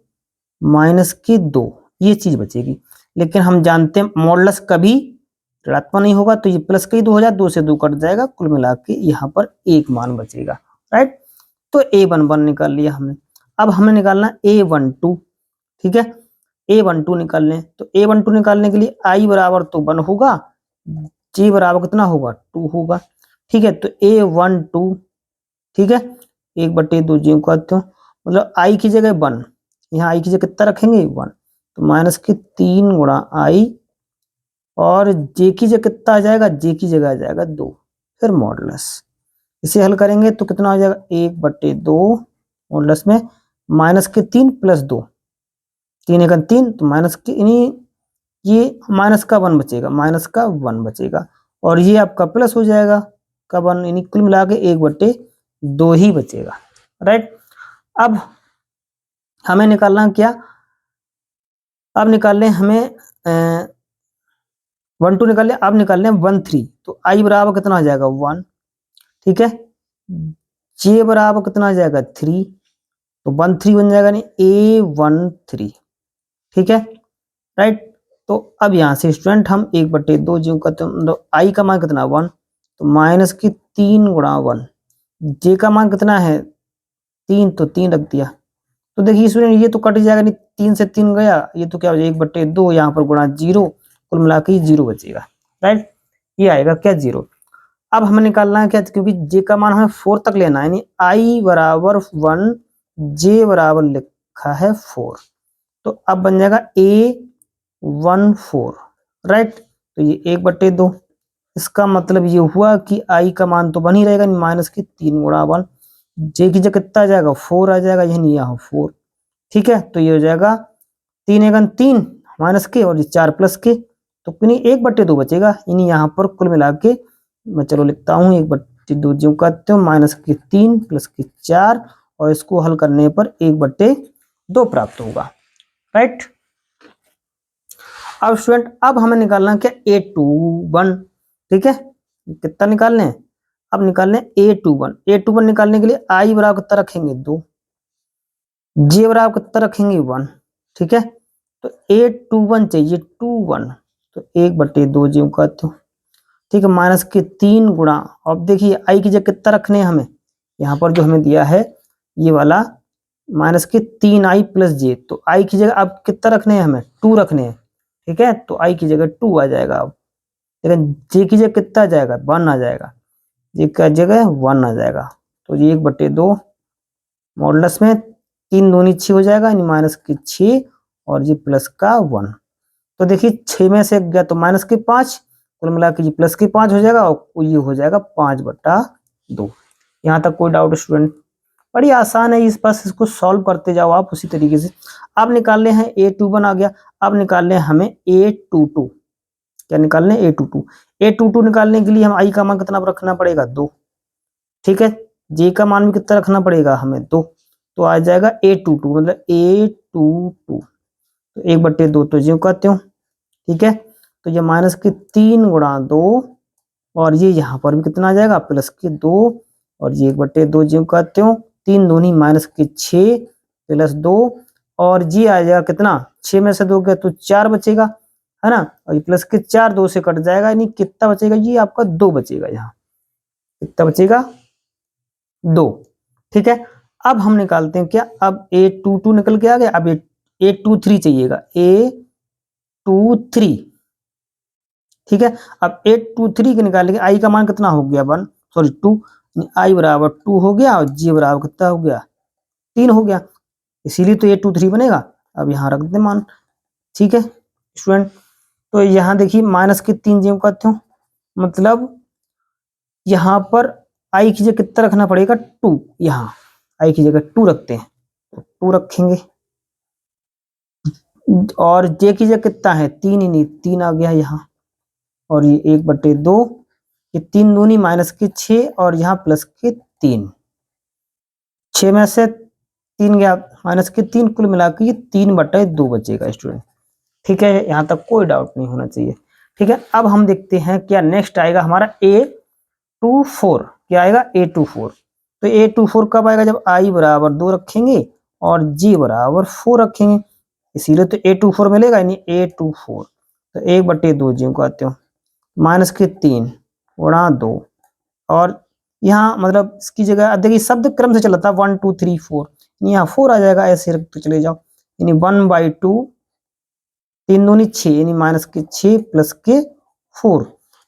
माइनस के 2 ये चीज बचेगी। लेकिन हम जानते हैं मॉडुलस कभी ऋणात्मक नहीं होगा, तो ये प्लस का ही 2 हो जाए, 2 से 2 कट जाएगा, कुल मिला के यहाँ पर एक मान बचेगा। राइट, तो A11 निकाल लिया हमने। अब हमें निकालना A12। ठीक है, A12 निकाल लें, तो A12 निकालने के लिए आई बराबर तो 1 होगा, जी बराबर कितना होगा 2 होगा। ठीक है, तो A12, ठीक है 1/2 जी को आते हो, मतलब आई की जगह 1, यहाँ आई की जगह कितना रखेंगे 1, तो माइनस के 3 गुणा आई, और जे की जगह कितना आ जाएगा, जे की जगह आ जाएगा 2, फिर मॉडुलस। इसे हल करेंगे तो कितना हो जाएगा 1/2 मॉडुलस में माइनस के 3 प्लस 2, 3 1 3, तो माइनस के ये माइनस का 1 बचेगा, माइनस का 1 बचेगा, और ये आपका प्लस हो जाएगा का 1, यानी कुल मिला के 1/2 ही बचेगा। राइट, अब हमें निकालना क्या, अब निकाल लें हमें 1 2 निकाल लें, अब निकाल लें 1 3, तो आई बराबर कितना हो जाएगा 1। ठीक है, जे बराबर कितना आ जाएगा 3, तो 1 3 बन जाएगा, नहीं A13। ठीक है, राइट, तो अब यहाँ से स्टूडेंट हम 1/2 जो करते हैं, तो आई का मान कितना 1, तो माइनस की 3 गुणा 1, जे का मान कितना है 3, तो 3 रख दिया। तो देखिए स्टूडेंट ये तो कट जाएगा, नहीं 3 से 3 गया, ये तो क्या हो जाएगा 1/2 यहाँ पर गुणा 0, कुल मिला के 0 बचेगा। राइट, ये आएगा क्या 0। अब हमें निकालना है क्या, क्योंकि जे का मान हमें 4 तक लेना है, यानी आई बराबर 1, जे बराबर लिखा है 4, तो अब बन जाएगा A14। राइट, तो ये 1/2, इसका मतलब ये हुआ कि आई का मान तो बन ही रहेगा, माइनस की 3 गुणा 1, जे की जगह कितना आ जाएगा 4 आ जाएगा, यानी यहाँ 4। ठीक है, तो ये हो जाएगा 3 1 3 माइनस के, और 4 प्लस के, तो 1/2 बचेगा, यानी यहाँ पर कुल मिला के मैं चलो लिखता हूँ 1/2 जो करते हो माइनस के 3 प्लस के 4, और इसको हल करने पर 1/2 प्राप्त होगा। राइट, अब स्टूडेंट अब हमें निकालना क्या A21। ठीक है, कितना निकालने हैं, अब निकालने A21 निकालने के लिए आई बराबर कितना रखेंगे 2, जे बराबर कितना रखेंगे 1। ठीक है, तो A21 चाहिए 21, तो 1/2 जो कहते हो। ठीक है, माइनस के 3 गुणा, अब देखिए आई की जगह कितना रखने हैं हमें, यहाँ पर जो हमें दिया है ये वाला माइनस के 3i प्लस जे, तो आई की जगह अब कितना रखने हैं हमें 2 रखने हैं, ठीक है, तो आई की जगह 2 आ जाएगा अब, लेकिन जे की जगह कितना आ जाएगा 1 आ जाएगा, जे का जगह 1 आ जाएगा, तो ये 1/2 मॉडुलस में 3 दूनी 6 हो जाएगा, यानी माइनस के 6 और ये प्लस का 1। तो देखिए 6 में से गया तो माइनस के 5, कुल मिला के ये प्लस के 5 हो जाएगा और ये हो जाएगा 5/2। यहाँ तक कोई डाउट स्टूडेंट? बड़ी आसान है, इस बस इसको सॉल्व करते जाओ आप उसी तरीके से। अब निकालने हैं a21 आ गया, अब निकालने हैं हमें a22। क्या निकालने a22? a22 निकालने के लिए हम i का मान कितना रखना पड़ेगा 2, ठीक है, j का मान भी कितना रखना पड़ेगा हमें 2, तो आ जाएगा a22 मतलब a22, तो 1/2 तो ज्यों कहते हो, ठीक है, तो ये माइनस के 3 गुणा 2 और ये यहाँ पर भी कितना आ जाएगा प्लस के 2 और ये 1/2 ज्यों कहते हो, 3 दूनी माइनस के 6 प्लस 2 और ये आ जाएगा कितना 6 में से 2 गया तो 4 बचेगा, है ना, और ये प्लस के 4 2 से कट जाएगा, यानी कितना बचेगा ये आपका 2 बचेगा, यहाँ कितना बचेगा 2, ठीक है। अब हम निकालते हैं क्या, अब a22 निकल के आ गया, अब a23 चाहिएगा, a23, ठीक है। अब a23 के निकालने के आई का मान कितना हो गया 1 सॉरी 2, आई बराबर 2 हो गया और जी बराबर कितना हो गया 3 हो गया, इसीलिए तो a23 बनेगा। अब यहाँ रख दे मान, ठीक है स्टूडेंट। तो यहाँ देखिए माइनस के 3 जेब करते हो, मतलब यहाँ पर आई की जगह कितना रखना पड़ेगा 2, यहाँ आई की जगह 2 रखते हैं, तो 2 रखेंगे और जे की जगह कितना है 3 ही नहीं 3 आ गया यहाँ, और ये 1/2, ये 3 दूनी माइनस के 6 और यहाँ प्लस के 3, 6 में से 3 गया माइनस के 3, कुल मिला के ये 3/2 बचेगा स्टूडेंट, ठीक है, यहाँ तक कोई डाउट नहीं होना चाहिए, ठीक है। अब हम देखते हैं क्या नेक्स्ट आएगा हमारा a24, क्या आएगा a24, तो a24 कब आएगा जब i बराबर 2 रखेंगे और g बराबर 4 रखेंगे, इसीलिए तो a24 मिलेगा, यानी a24, तो 1/2 जी को आते हो माइनस के 3 गुणा 2 और यहाँ मतलब इसकी जगह अब देखिए शब्द क्रम से चलता है 1 2 3 4, यहाँ 4 आ जाएगा, ऐसे रखते चले जाओ, यानी 1/2 3 दूनी 6 यानी माइनस के 6 प्लस के 4,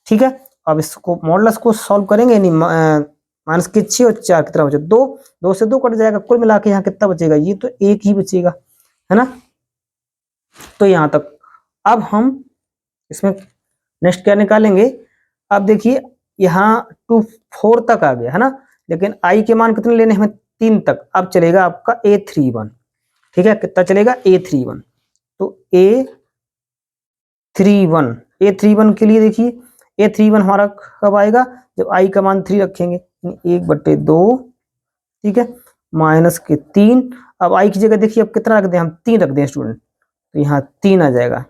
ठीक है। अब इसको मॉडुलस को सॉल्व करेंगे, यानी माइनस के 6 और 4 कितना बचे 2, 2 से 2 कट जाएगा, कुल मिला के यहाँ कितना बचेगा ये तो 1 ही बचेगा, है ना। तो यहाँ तक अब हम इसमें नेक्स्ट क्या निकालेंगे, अब देखिए यहाँ 2 4 तक आ गया है ना, लेकिन आई के मान कितने लेने हमें 3 तक, अब चलेगा आपका a31, ठीक है, कितना चलेगा a31, तो a31 के लिए देखिए a31 हमारा कब आएगा जब आई का मान 3 रखेंगे, 1/2, ठीक है, माइनस के 3, अब आई की जगह देखिए अब कितना रख दें हम 3 रख दें स्टूडेंट, तो यहाँ 3 आ जाएगा,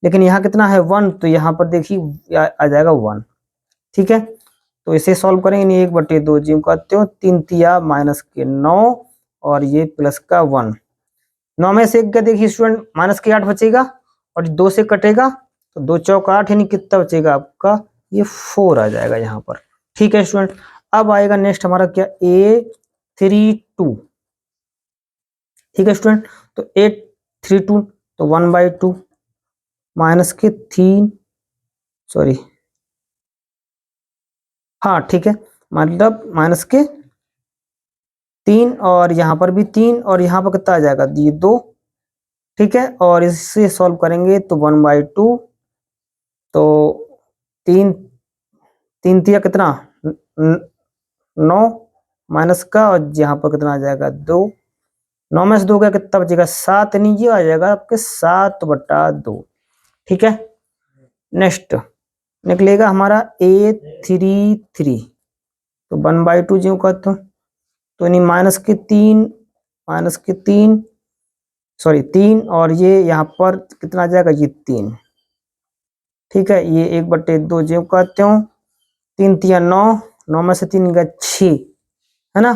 लेकिन यहाँ कितना है 1, तो यहाँ पर देखिए आ जाएगा 1, ठीक है। तो इसे सॉल्व करेंगे, नहीं 1/2 जी कहते हो 3 तिया माइनस के 9 और ये प्लस का 1, 9 में से 1 का देखिए स्टूडेंट माइनस के 8 बचेगा और 2 से कटेगा तो 2 चौक 8, यानी कितना बचेगा आपका ये 4 आ जाएगा यहाँ पर, ठीक है स्टूडेंट। अब आएगा नेक्स्ट हमारा क्या a32, ठीक है स्टूडेंट, तो a32 तो 1/2 माइनस के 3 सॉरी हाँ ठीक है, मतलब माइनस के 3 और यहाँ पर भी 3 और यहाँ पर कितना आ जाएगा ये 2, ठीक है, और इससे सॉल्व करेंगे तो 1/2, तो 3 3 तिया कितना 9 माइनस का और यहाँ पर कितना आ जाएगा 2, 9 में से 2 का कितना बचेगा 7, नहीं ये आ जाएगा आपके 7/2, ठीक है। नेक्स्ट निकलेगा हमारा a33, तो 1/2 जो कहते हो, तो यानी माइनस के 3 सॉरी 3 और ये यहाँ पर कितना आ जाएगा ये 3, ठीक है, ये 1/2 जो कहते हो, 3 तिया 9, 9 में से 3 का 6, है ना,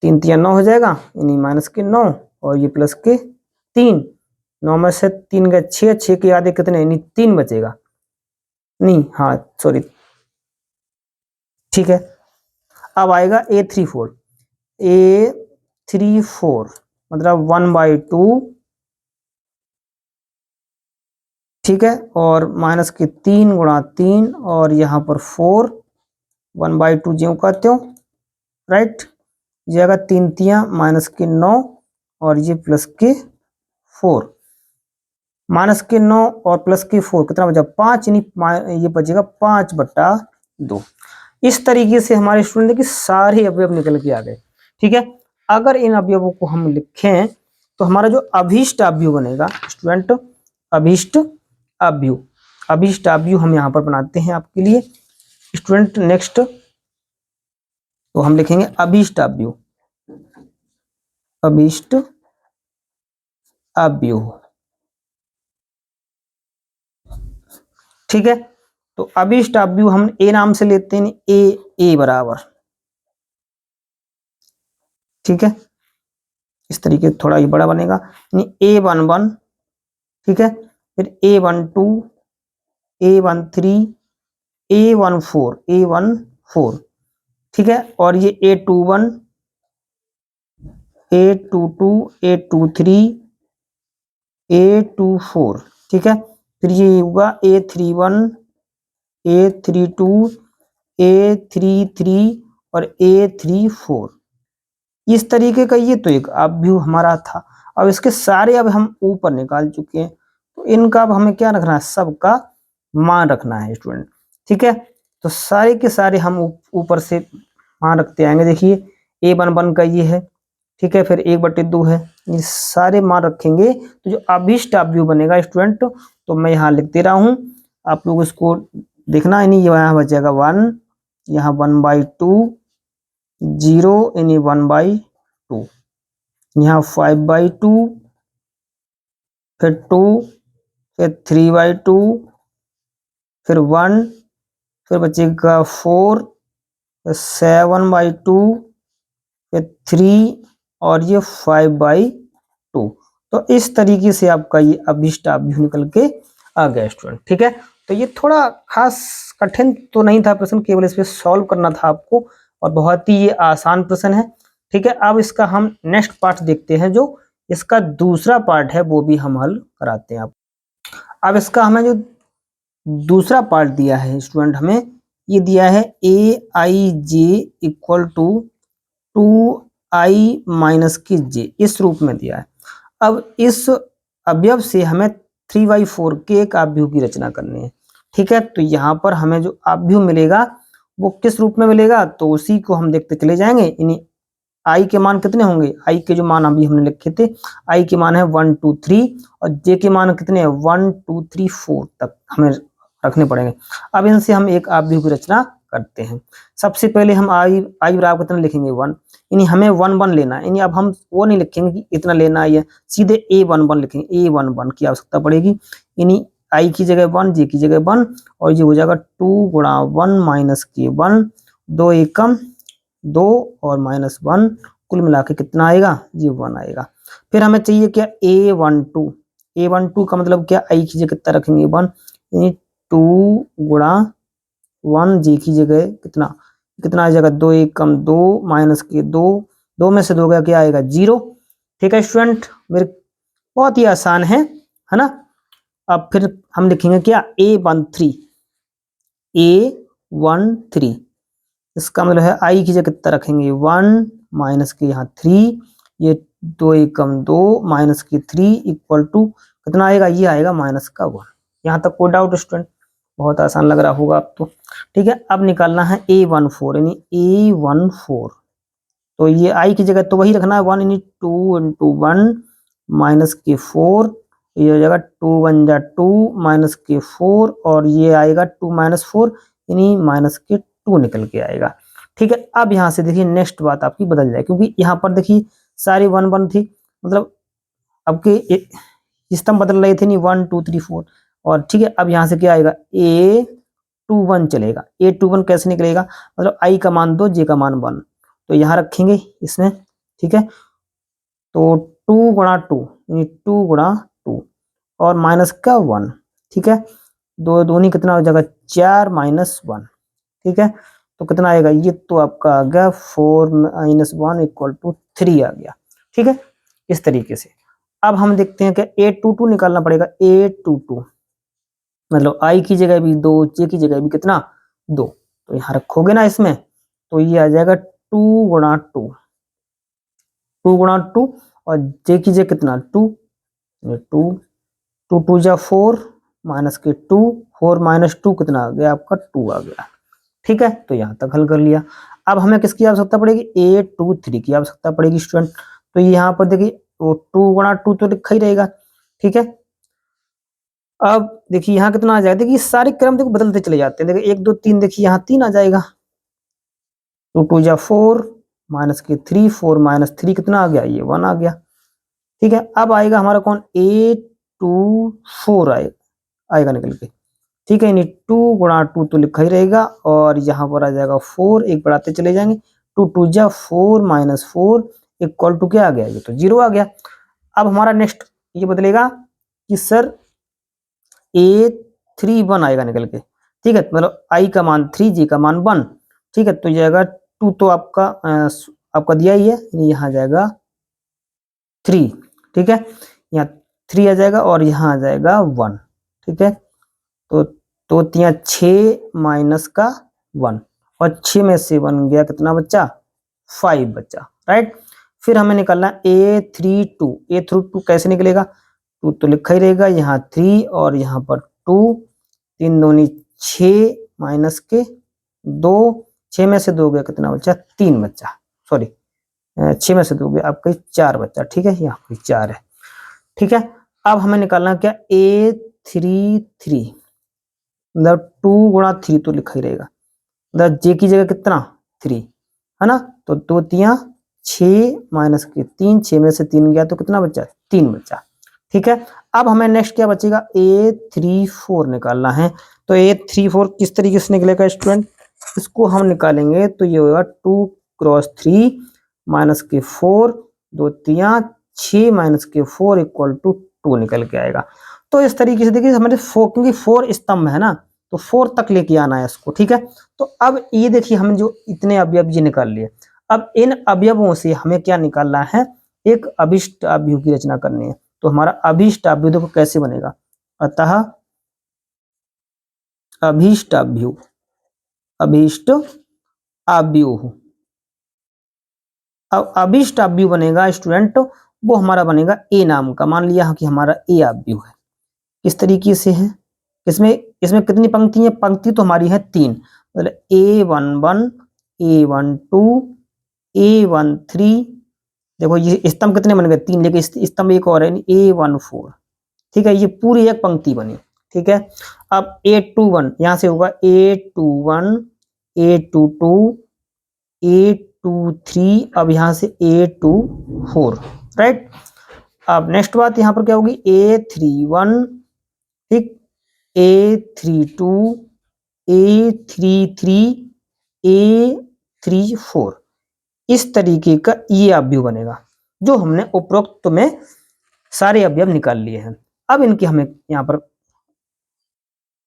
3 तिया 9 हो जाएगा, यानी माइनस के 9 और ये प्लस के 3, 9 में से 3 का 6, 6 के आधे कितने यानी 3 बचेगा, नहीं हाँ सॉरी, ठीक है। अब आएगा a34, 3 4 मतलब 1/2, ठीक है, और माइनस के 3 गुणा 3 और यहाँ पर 4, 1/2 ज्यों का त्यों, राइट। ये आएगा 3 तियां माइनस के 9 और ये प्लस के 4, माइनस के 9 और प्लस के 4 कितना बचा 5, यानी ये बचेगा 5/2। इस तरीके से हमारे स्टूडेंट के सारे अवयव निकल के आ गए, ठीक है। अगर इन अवयवों को हम लिखें तो हमारा जो अभीष्ट अवयव बनेगा स्टूडेंट, अभीष्ट अवयव, अभीष्ट अवयव हम यहाँ पर बनाते हैं आपके लिए स्टूडेंट। नेक्स्ट तो हम लिखेंगे अभीष्ट अवयव, अभीष्ट अवयव, ठीक है। तो अभीष्ट अवयव हम ए नाम से लेते हैं, ए बराबर, ठीक है। इस तरीके से थोड़ा ये बड़ा बनेगा, A11, ठीक है, फिर A12, A13, A14, ठीक है, और ये A21, A22, A23, A24, ठीक है। फिर ये होगा A31, A32, A33 और A34। इस तरीके का ये तो एक अवयव हमारा था। अब इसके सारे अब हम ऊपर निकाल चुके हैं, तो इनका अब हमें क्या रखना है, सबका मान रखना है स्टूडेंट, ठीक है। तो सारे के सारे हम ऊपर से मान रखते आएंगे। देखिए A11 का ये है, ठीक है, फिर 1/2 है, ये सारे मान रखेंगे तो जो अभीष्ट अवयव बनेगा स्टूडेंट, तो मैं यहाँ लिख दे रहा हूँ, आप लोग इसको देखना, यानी यहाँ बचेगा 1, यहाँ 1/2, 0 यानी 1/2, यहाँ 5/2, फिर 2, फिर 3/2, फिर 1, फिर बचेगा 4, फिर 7/2, फिर 3 और ये 5/2। तो इस तरीके से आपका ये अभीष्ट अवयव निकल के आ गया स्टूडेंट, ठीक है। तो ये थोड़ा खास कठिन तो नहीं था प्रश्न, केवल इस पे सॉल्व करना था आपको, और बहुत ही ये आसान प्रश्न है, ठीक है। अब इसका हम नेक्स्ट पार्ट देखते हैं, जो इसका दूसरा पार्ट है वो भी हम हल कराते हैं आप। अब इसका हमें जो दूसरा पार्ट दिया है स्टूडेंट, हमें ये दिया है Aij equal to 2i minus के जे, इस रूप में दिया है। अब इस अवयव से हमें 3/4 के एक अवयव की रचना करनी है, ठीक है। तो यहाँ पर हमें जो अवयव मिलेगा वो किस रूप में मिलेगा, तो उसी को हम देखते चले जाएंगे। यानी आई के मान कितने होंगे, आई के जो मान अभी हमने लिखे थे, आई के मान है 1 2 3 और जे के मान कितने हैं 1 2 3 4 तक हमें रखने पड़ेंगे। अब इनसे हम एक अवयव की रचना करते हैं। सबसे पहले हम आई बराबर कितना लिखेंगे 1, यानी हमें 1 1 लेना है, यानी अब हम वो नहीं लिखेंगे कि इतना लेना है, सीधे A11 लिखेंगे, A11 की आवश्यकता पड़ेगी, यानी आई की जगह 1, जे की जगह 1, और ये हो जाएगा 2 गुणा 1 माइनस के 1, 2 एकम 2 और माइनस 1, कुल मिला के कितना आएगा, ये 1 आएगा। फिर हमें चाहिए क्या A12, A12 का मतलब क्या, आई की जगह कितना रखेंगे 1, यानी 2 गुणा 1, जे की जगह कितना कितना आ जाएगा 2 एकम 2 माइनस के 2, 2 में से 2 गया क्या आएगा 0, ठीक है स्टूडेंट। मेरे बहुत ही आसान है ना। अब फिर हम लिखेंगे क्या A13, A13, इसका मतलब है आई की जगह कितना रखेंगे 1 माइनस के यहाँ 3, ये 2 एकम 2 माइनस के 3 इक्वल टू कितना आएगा, ये आएगा माइनस का 1। यहाँ तक कोई डाउट स्टूडेंट, बहुत आसान लग रहा होगा आप तो, ठीक है। अब निकालना है A14, यानी A14, तो ये आई की जगह तो वही रखना है 1, यानी 2 × 1 माइनस के 4, ये हो जाएगा 2 1 जा 2 माइनस के 4, और ये आएगा 2 माइनस 4, यानी माइनस के 2 निकल के आएगा, ठीक है। अब यहाँ से देखिए नेक्स्ट बात आपकी बदल जाए, क्योंकि यहाँ पर देखिए सारी 1 1 थी, मतलब अब के स्तंभ बदल रहे थे, नहीं 1 2 3 4, और ठीक है। अब यहाँ से क्या आएगा A21 चलेगा, A21 कैसे निकलेगा, मतलब आई का मान 2, जे का मान 1, तो यहाँ रखेंगे इसमें, ठीक है। तो 2 गुणा 2 यानी 2 गुणा 2 और माइनस का 1, ठीक है, दो दूनी कितना हो जाएगा 4 माइनस 1, ठीक है। तो कितना आएगा, ये तो आपका आ गया 4 - 1 इक्वल टू 3 आ गया, ठीक है, इस तरीके से। अब हम देखते हैं कि A22 निकालना पड़ेगा। A22 मतलब I की जगह भी 2, J की जगह भी कितना 2, तो यहाँ रखोगे ना इसमें, तो ये आ जाएगा 2 गुणा 2, 2 गुणा 2, और J की जगह कितना 2, 2, 2 2 जा 4 माइनस के 2, 4 माइनस 2 कितना आ गया आपका 2 आ गया। ठीक है, तो यहाँ तक हल कर लिया। अब हमें किसकी आवश्यकता पड़ेगी, A23 की आवश्यकता पड़ेगी स्टूडेंट। तो यहाँ पर देखिए वो 2 गुणा 2 तो लिखा ही रहेगा। ठीक है, अब देखिए यहाँ कितना आ जाएगा, देखिए सारे क्रम देखो बदलते चले जाते हैं। देखिए 1 2 3, देखिए यहाँ 3 आ जाएगा, 2 2 जा 4 माइनस के 3, 4 माइनस 3 कितना आ गया, ये 1 आ गया। ठीक है, अब आएगा हमारा कौन, A24 आएगा निकल के। ठीक है, यानी 2 गुणा 2 तो लिखा ही रहेगा, और यहाँ पर आ जाएगा 4, एक बढ़ाते चले जाएंगे, 2 2 जा 4 माइनस 4 इक्वल टू क्या आ गया, ये तो 0 आ गया। अब हमारा नेक्स्ट ये बदलेगा कि सर A31 आएगा निकल के। ठीक है, मतलब I का मान 3, J का मान 1। ठीक है, तो ये जाएगा 2 तो आपका दिया ही है, यहाँ आ जाएगा 3। ठीक है, यहाँ 3 आ जाएगा और यहाँ आ जाएगा 1। ठीक है, तो 6 माइनस का 1, और 6 में से 1 गया कितना बच्चा, 5 बच्चा। राइट, फिर हमें निकालना A32 कैसे निकलेगा, 2 तो लिखा ही रहेगा, यहाँ 3 और यहाँ पर 2, 3 दूनी 6 माइनस के 2, 6 में से 2 गया कितना बच्चा, 3 बच्चा, सॉरी 6 में से 2 गया आपका 4 बच्चा। ठीक है, यहाँ पे 4 है। ठीक है, अब हमें निकालना क्या, A33 मतलब 2 गुणा 3 तो लिखा ही रहेगा, मतलब J की जगह कितना 3 है ना, तो 2 3 6 माइनस के 3, 6 में से 3 गया तो कितना बच्चा, 3 बच्चा। ठीक है, अब हमें नेक्स्ट क्या बचेगा, A34 निकालना है। तो A34 किस तरीके से निकलेगा स्टूडेंट, इसको हम निकालेंगे तो ये होगा 2 क्रॉस 3 माइनस के 4, 2 3 6 माइनस के 4 इक्वल टू 2 निकल के आएगा। तो इस तरीके से देखिए हमारे 4, क्योंकि 4 स्तंभ है ना, तो 4 तक लेके आना है इसको। ठीक है, तो अब ये देखिए हम जो इतने अवयव ये निकाल लिए, अब इन अवयवों से हमें क्या निकालना है, एक अभिष्ट अवयव की रचना करनी है। तो हमारा अभिष्ट अवयव देखो कैसे बनेगा, अतः अभिष्ट अवयव, अभिष्ट अवयव, अब अभिष्ट अवयव बनेगा स्टूडेंट, वो हमारा बनेगा ए नाम का। मान लिया कि हमारा ए अवयव है, किस तरीके से है, इसमें कितनी पंक्ति है, पंक्ति तो हमारी है 3, मतलब A11 A12 A13, देखो ये स्तंभ कितने बन गए 3, लेकिन स्तंभ एक और है A14। ठीक है, ये पूरी एक पंक्ति बनी। ठीक है, अब A21 यहां से होगा A21 A22 A23, अब यहां से A24। राइट, अब नेक्स्ट बात यहां पर क्या होगी, A31, ठीक, A32 A33 A34, इस तरीके का ये अवयव बनेगा, जो हमने उपरोक्त में सारे अवयव निकाल लिए हैं। अब इनके हमें यहाँ पर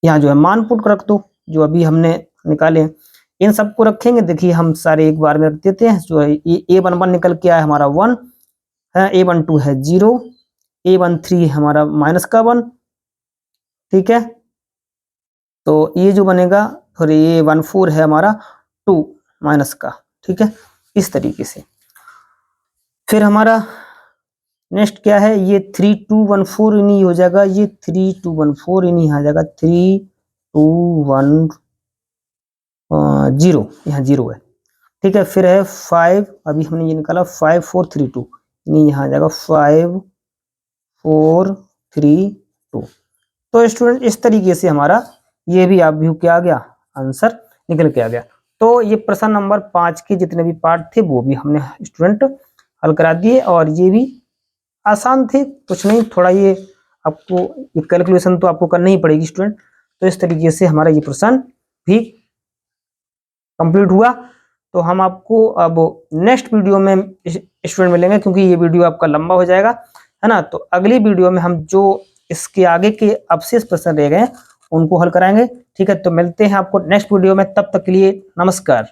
यहाँ जो है मान पुट रख दो, जो अभी हमने निकाले हैं इन सबको रखेंगे। देखिए हम सारे एक बार में रख देते हैं। जो है A11 निकल के आया हमारा 1 है, A12 है 0, A13 हमारा माइनस का 1। ठीक है, तो ये जो बनेगा, और A14 है हमारा 2 माइनस का। ठीक है, इस तरीके से। फिर हमारा नेक्स्ट क्या है, ये 3214 इन्हीं हो जाएगा, ये 3214 इन्हीं आ जाएगा, 3210 यहाँ 0 है। ठीक है, फिर है 5, अभी हमने ये निकाला 5432, इन्हीं यहाँ आ जाएगा 5432। तो स्टूडेंट इस तरीके से हमारा ये भी आप व्यू क्या आ गया, आंसर निकल के आ गया। तो ये प्रश्न नंबर 5 के जितने भी पार्ट थे वो भी हमने स्टूडेंट हल करा दिए, और ये भी आसान थे, कुछ नहीं, थोड़ा ये आपको ये कैलकुलेशन तो आपको करनी ही पड़ेगी स्टूडेंट। तो इस तरीके से हमारा ये प्रश्न भी कंप्लीट हुआ। तो हम आपको अब नेक्स्ट वीडियो में स्टूडेंट मिलेंगे, क्योंकि ये वीडियो आपका लंबा हो जाएगा, है ना। तो अगली वीडियो में हम जो इसके आगे के अवशेष प्रश्न रह गए उनको हल कराएंगे। ठीक है, तो मिलते हैं आपको नेक्स्ट वीडियो में, तब तक के लिए नमस्कार।